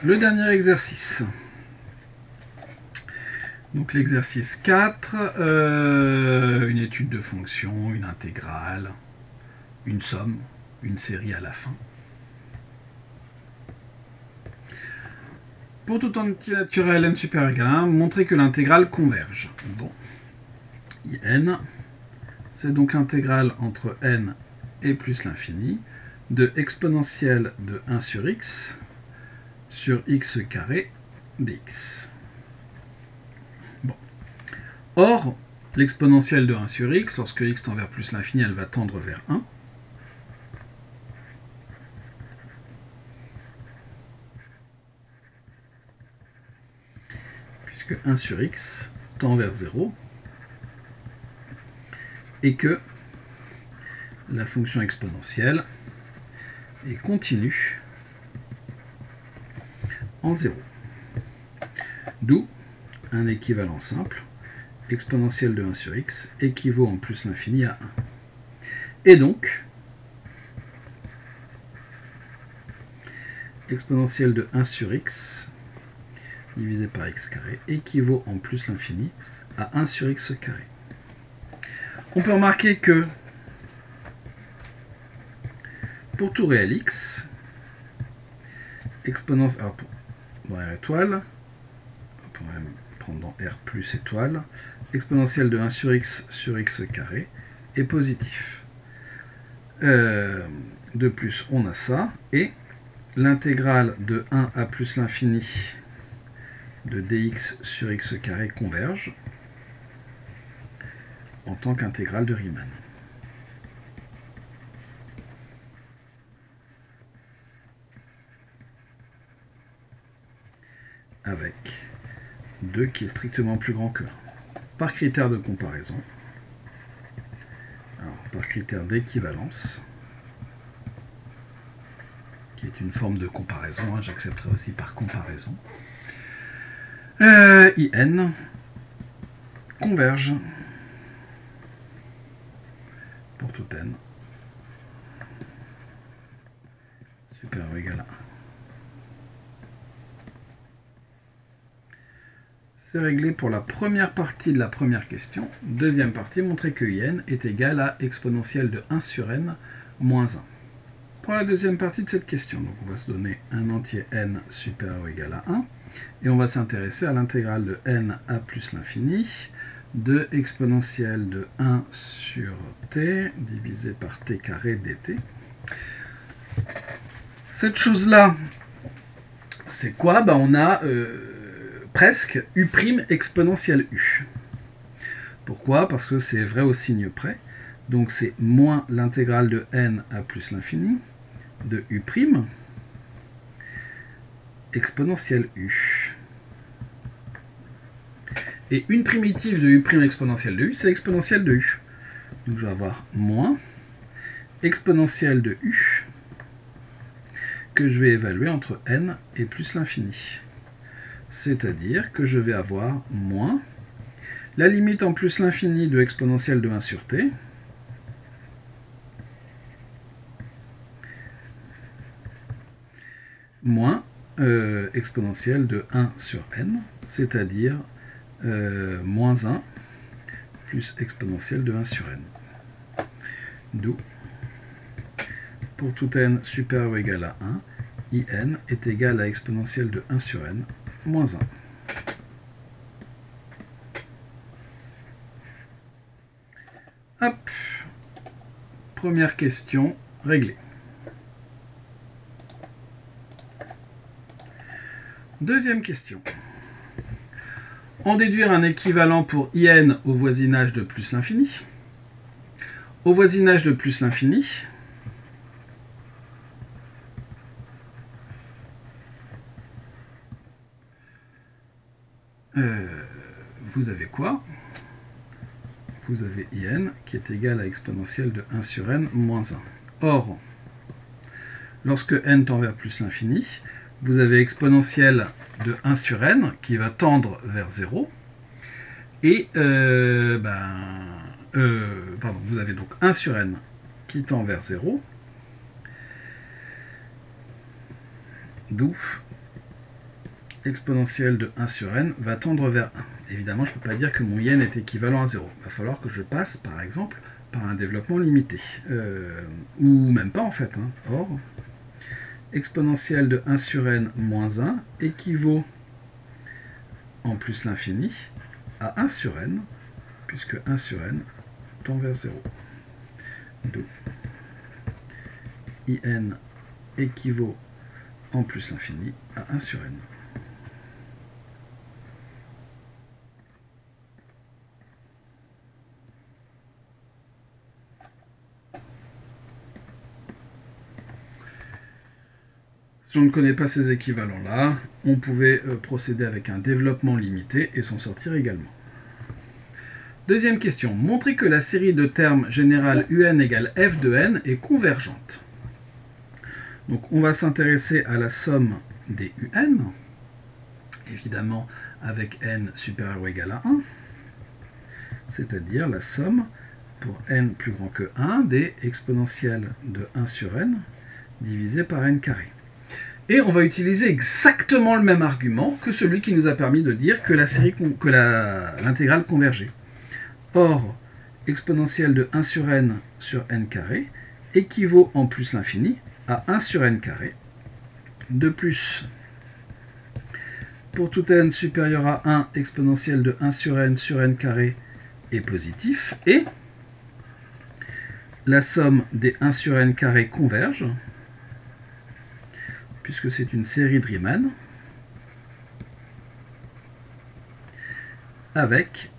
Le dernier exercice. Donc l'exercice 4, une étude de fonction, une intégrale, une somme, une série à la fin. Pour tout entier naturel n supérieur ou égal à 1, montrer que l'intégrale converge. Bon. In, c'est donc l'intégrale entre n et plus l'infini de exponentielle de 1 sur x carré dx. Bon. Or, l'exponentielle de 1 sur x, lorsque x tend vers plus l'infini, elle va tendre vers 1. Puisque 1 sur x tend vers 0. Et que la fonction exponentielle est continue en 0. D'où un équivalent simple, exponentielle de 1 sur x équivaut en plus l'infini à 1. Et donc, exponentielle de 1 sur x divisé par x carré équivaut en plus l'infini à 1 sur x carré. On peut remarquer que pour tout réel x, exponentielle, alors dans R étoile, on peut même prendre dans R plus étoile, exponentielle de 1 sur x carré est positif. De plus, on a ça, et l'intégrale de 1 à plus l'infini de dx sur x carré converge en tant qu'intégrale de Riemann. Avec 2 qui est strictement plus grand que 1. Par critère de comparaison, alors, par critère d'équivalence, qui est une forme de comparaison, hein, j'accepterai aussi par comparaison, IN converge pour tout n supérieur ou égal à 1. C'est réglé pour la première partie de la première question. Deuxième partie, montrer que IN est égal à exponentielle de 1 sur n moins 1. Pour la deuxième partie de cette question, donc on va se donner un entier n supérieur ou égal à 1, et on va s'intéresser à l'intégrale de n à plus l'infini de exponentielle de 1 sur t divisé par t carré dt. Cette chose-là, c'est quoi? On a presque u' exponentielle u. Pourquoi? Parce que c'est vrai au signe près. Donc c'est moins l'intégrale de n à plus l'infini de u' exponentielle u. Et une primitive de u' exponentielle de u, c'est exponentielle de u. Donc je vais avoir moins exponentielle de u que je vais évaluer entre n et plus l'infini. C'est-à-dire que je vais avoir moins la limite en plus l'infini de exponentielle de 1 sur t moins exponentielle de 1 sur n, c'est-à-dire moins 1 plus exponentielle de 1 sur n. D'où, pour tout n supérieur ou égal à 1, IN est égal à exponentielle de 1 sur n moins 1. Hop, première question réglée. Deuxième question. En déduire un équivalent pour IN au voisinage de plus l'infini. Au voisinage de plus l'infini, vous avez quoi? Vous avez IN qui est égal à exponentielle de 1 sur n moins 1. Or, lorsque n tend vers plus l'infini, vous avez exponentielle de 1 sur n qui va tendre vers 0. Et vous avez donc 1 sur n qui tend vers 0. D'où exponentielle de 1 sur n va tendre vers 1. Évidemment, je ne peux pas dire que mon yen est équivalent à 0. Il va falloir que je passe, par exemple, par un développement limité. Ou même pas, en fait. Or, exponentielle de 1 sur n moins 1 équivaut, en plus l'infini, à 1 sur n, puisque 1 sur n tend vers 0. D'où in équivaut, en plus l'infini, à 1 sur n. Si on ne connaît pas ces équivalents-là, on pouvait procéder avec un développement limité et s'en sortir également. Deuxième question. Montrez que la série de termes générale un égale f de n est convergente. Donc on va s'intéresser à la somme des un, évidemment avec n supérieur ou égal à 1, c'est-à-dire la somme pour n plus grand que 1 des exponentielles de 1 sur n divisé par n carré. Et on va utiliser exactement le même argument que celui qui nous a permis de dire que l'intégrale convergeait. Or, exponentielle de 1 sur n carré équivaut en plus l'infini à 1 sur n carré. De plus, pour tout n supérieur à 1, exponentielle de 1 sur n carré est positif. Et la somme des 1 sur n carré converge, puisque c'est une série de Riemann, avec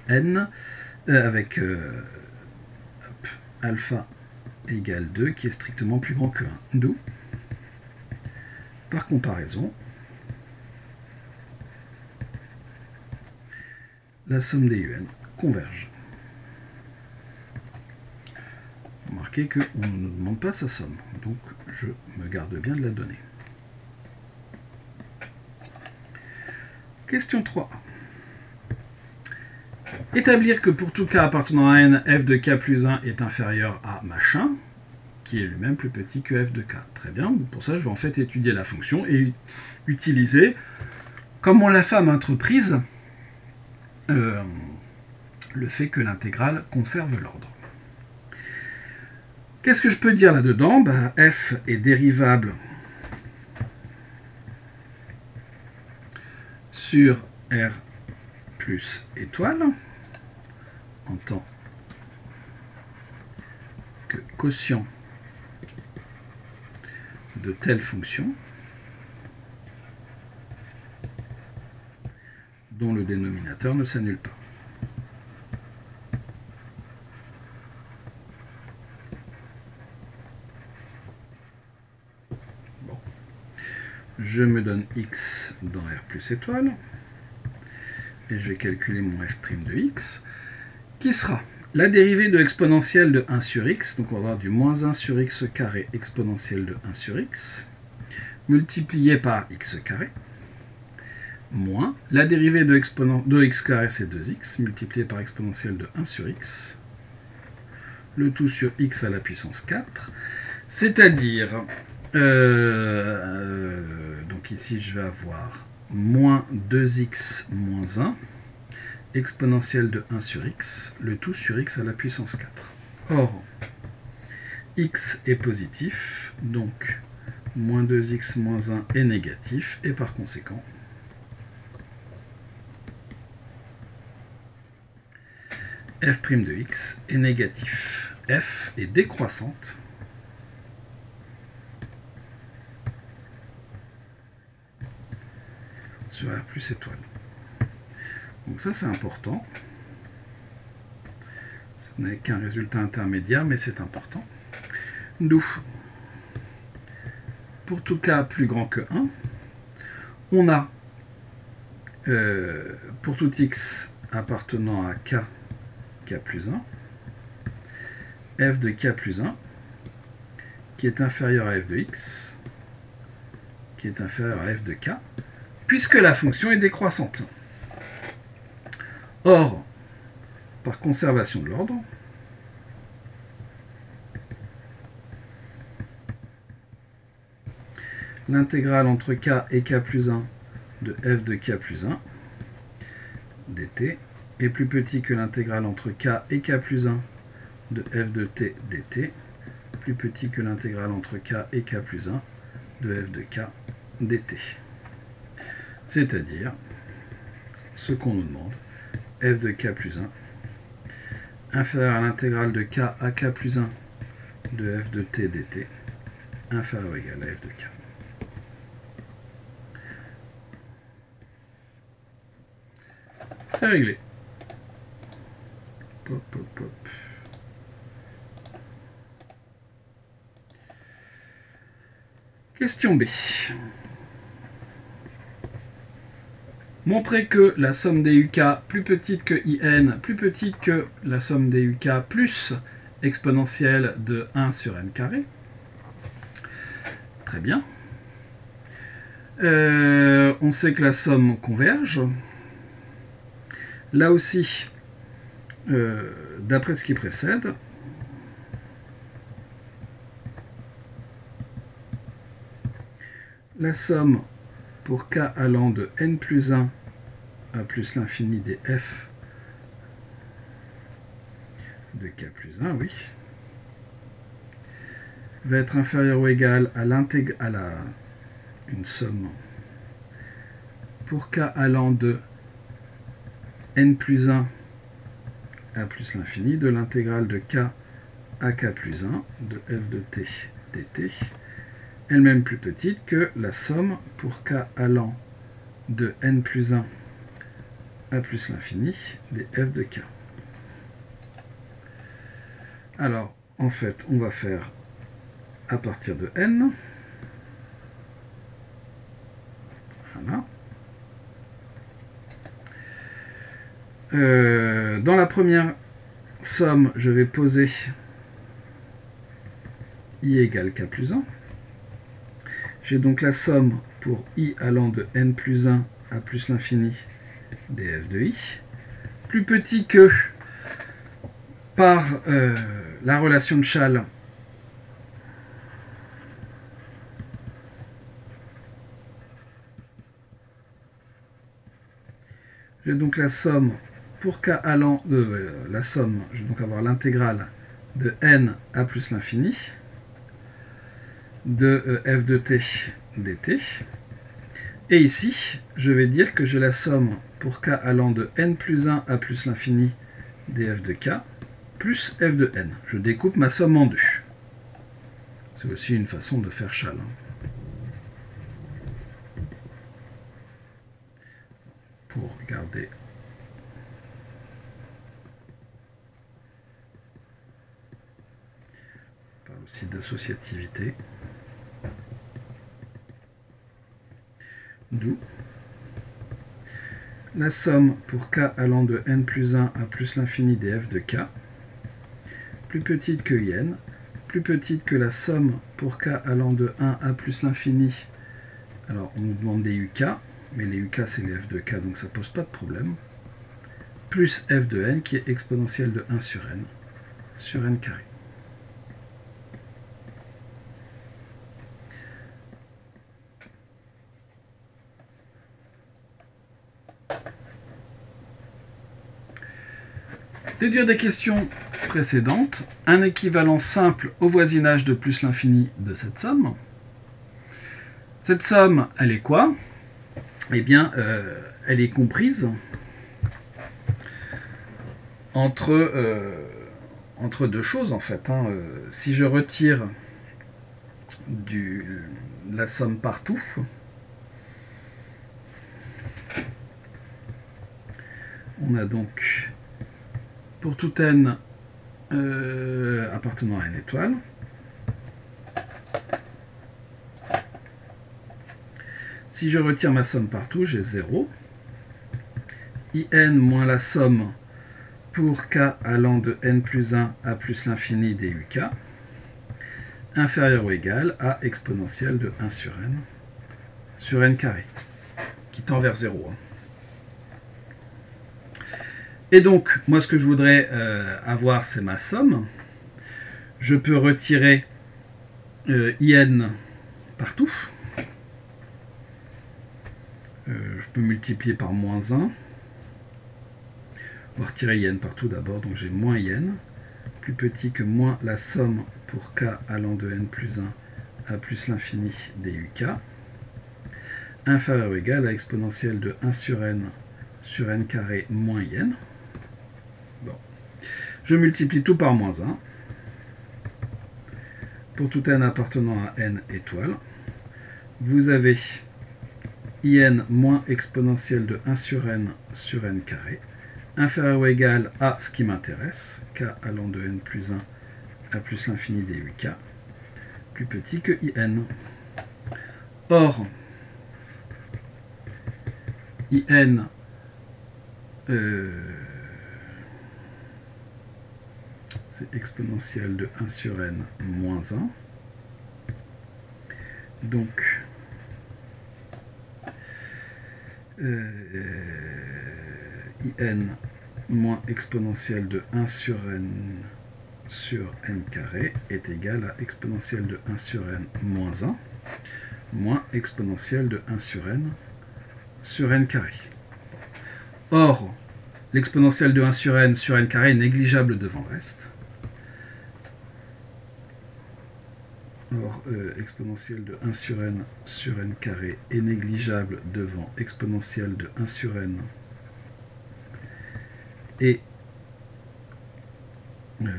alpha égale 2 qui est strictement plus grand que 1. D'où, par comparaison, la somme des un converge. Remarquez qu'on ne nous demande pas sa somme, donc je me garde bien de la donner. Question 3. Établir que pour tout k appartenant à n, f de k plus 1 est inférieur à machin, qui est lui-même plus petit que f de k. Très bien, pour ça je vais en fait étudier la fonction et utiliser, comme on l'a fait à maintes reprises, le fait que l'intégrale conserve l'ordre. Qu'est-ce que je peux dire là-dedans? F est dérivable sur R plus étoile, en tant que quotient de telle fonction, dont le dénominateur ne s'annule pas. Bon. Je me donne x dans R plus étoile, et je vais calculer mon f' de x, qui sera la dérivée de l'exponentielle de 1 sur x, donc on va avoir du moins 1 sur x carré exponentielle de 1 sur x, multiplié par x carré, moins la dérivée de x carré, c'est 2x, multiplié par exponentielle de 1 sur x, le tout sur x à la puissance 4, c'est-à-dire, donc ici je vais avoir moins 2x moins 1, exponentielle de 1 sur x, le tout sur x à la puissance 4. Or, x est positif, donc moins 2x moins 1 est négatif, et par conséquent, f' de x est négatif. F est décroissante, sur R plus étoile. Donc ça c'est important. Ce n'est qu'un résultat intermédiaire, mais c'est important. D'où, pour tout k plus grand que 1, on a, pour tout x appartenant à k plus 1, f de k plus 1, qui est inférieur à f de x, qui est inférieur à f de k, puisque la fonction est décroissante. Or, par conservation de l'ordre, l'intégrale entre k et k plus 1 de f de k plus 1 dt est plus petit que l'intégrale entre k et k plus 1 de f de t dt, plus petit que l'intégrale entre k et k plus 1 de f de k dt. C'est-à-dire, ce qu'on nous demande, f de k plus 1 inférieur à l'intégrale de k à k plus 1 de f de t dt inférieur ou égal à f de k. C'est réglé. Pop, pop, pop. Question B. Montrez que la somme des UK plus petite que IN, plus petite que la somme des UK plus exponentielle de 1 sur n carré. Très bien. On sait que la somme converge. Là aussi, d'après ce qui précède, la somme pour k allant de n plus 1 à plus l'infini des f de k plus 1, oui, va être inférieure ou égale à une somme pour k allant de n plus 1 à plus l'infini de l'intégrale de k à k plus 1 de f de t dt, elle-même plus petite que la somme pour k allant de n plus 1 à plus l'infini des f de k. Alors, en fait, on va faire à partir de n. Voilà. Dans la première somme, je vais poser i égale k plus 1. J'ai donc la somme pour i allant de n plus 1 à plus l'infini des f de i, plus petit que par la relation de Chasles j'ai donc la somme pour k allant la somme, je vais donc avoir l'intégrale de n à plus l'infini de f de t dt. Et ici, je vais dire que j'ai la somme pour k allant de n plus 1 à plus l'infini des f de k plus f de n. Je découpe ma somme en deux. C'est aussi une façon de faire Chasles. Pour regarder. On parle aussi d'associativité. D'où la somme pour k allant de n plus 1 à plus l'infini des f de k, plus petite que in, plus petite que la somme pour k allant de 1 à plus l'infini. Alors on nous demande des uk, mais les uk c'est les f de k, donc ça pose pas de problème, plus f de n qui est exponentielle de 1 sur n carré. Déduire des questions précédentes, un équivalent simple au voisinage de plus l'infini de cette somme. Cette somme, elle est quoi? Eh bien, elle est comprise entre deux choses, en fait. Si je retire la somme partout, on a donc pour tout n appartenant à n étoile, si je retire ma somme partout, j'ai 0. In moins la somme pour k allant de n plus 1 à plus l'infini des uk, inférieur ou égal à exponentielle de 1 sur n carré, qui tend vers 0. Et donc, moi, ce que je voudrais avoir, c'est ma somme. Je peux retirer in partout. je peux multiplier par moins 1. On va retirer IN partout d'abord, donc j'ai moins IN, plus petit que moins la somme pour k allant de n plus 1 à plus l'infini duk, inférieur ou égal à exponentielle de 1 sur n carré moins IN. Bon. Je multiplie tout par moins 1. Pour tout n appartenant à n étoiles, vous avez IN moins exponentielle de 1 sur n carré, inférieur ou égal à ce qui m'intéresse, k allant de n plus 1 à plus l'infini duk, plus petit que IN. Or, IN c'est exponentielle de 1 sur n moins 1. Donc, IN moins exponentielle de 1 sur n carré est égal à exponentielle de 1 sur n moins 1 moins exponentielle de 1 sur n carré. Or, l'exponentielle de 1 sur n carré est négligeable devant le reste. Or, exponentielle de 1 sur n carré est négligeable devant exponentielle de 1 sur n. Et non,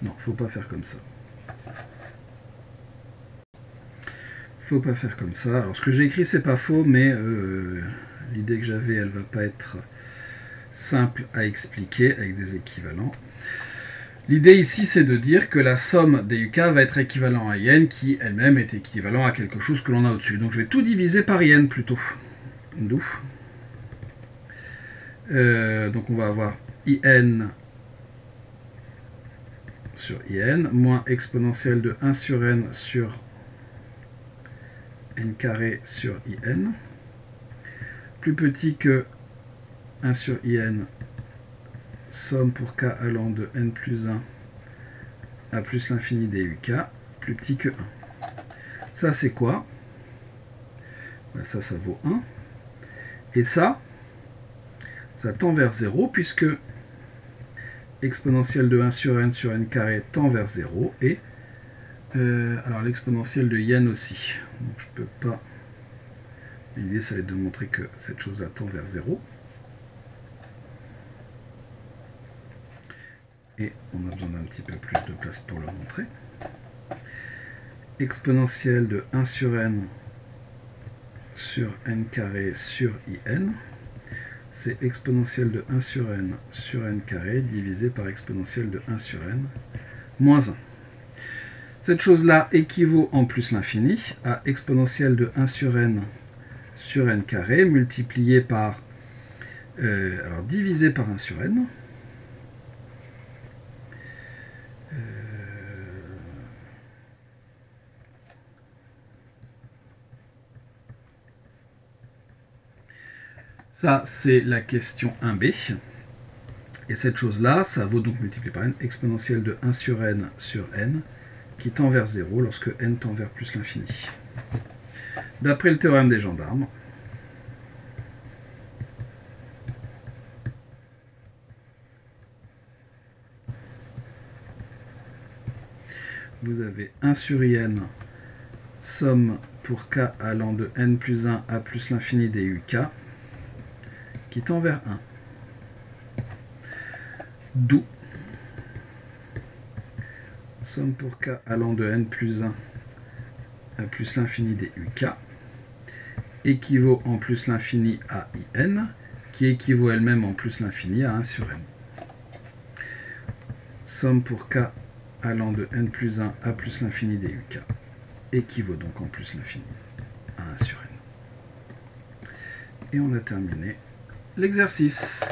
il ne faut pas faire comme ça. Faut pas faire comme ça. Alors, ce que j'ai écrit, c'est pas faux, mais l'idée que j'avais, elle va pas être simple à expliquer avec des équivalents. L'idée ici, c'est de dire que la somme des UK va être équivalent à IN, qui elle-même est équivalent à quelque chose que l'on a au-dessus. Donc je vais tout diviser par IN plutôt. D'où donc on va avoir IN sur IN, moins exponentielle de 1 sur n sur IN, plus petit que 1 sur IN, somme pour k allant de n plus 1 à plus l'infini duk, plus petit que 1. Ça, c'est quoi? Ça vaut 1. Et ça tend vers 0, puisque exponentielle de 1 sur n carré tend vers 0, et alors l'exponentielle de yen aussi. Donc je peux pas... L'idée, ça va être de montrer que cette chose-là tend vers 0. Et on a besoin d'un petit peu plus de place pour le montrer. Exponentielle de 1 sur n carré sur IN, c'est exponentielle de 1 sur n carré divisé par exponentielle de 1 sur n moins 1. Cette chose-là équivaut en plus l'infini à exponentielle de 1 sur n carré multiplié par, alors divisé par 1 sur n. Ça, c'est la question 1b. Et cette chose-là, ça vaut donc multiplié par n, exponentielle de 1 sur n qui tend vers 0 lorsque n tend vers plus l'infini. D'après le théorème des gendarmes, vous avez 1 sur IN, somme pour k allant de n plus 1 à plus l'infini duk, qui tend vers 1. D'où somme pour k allant de n plus 1 à plus l'infini duk équivaut en plus l'infini à IN, qui équivaut elle-même en plus l'infini à 1 sur n. Somme pour k allant de n plus 1 à plus l'infini duk équivaut donc en plus l'infini à 1 sur n. Et on a terminé l'exercice.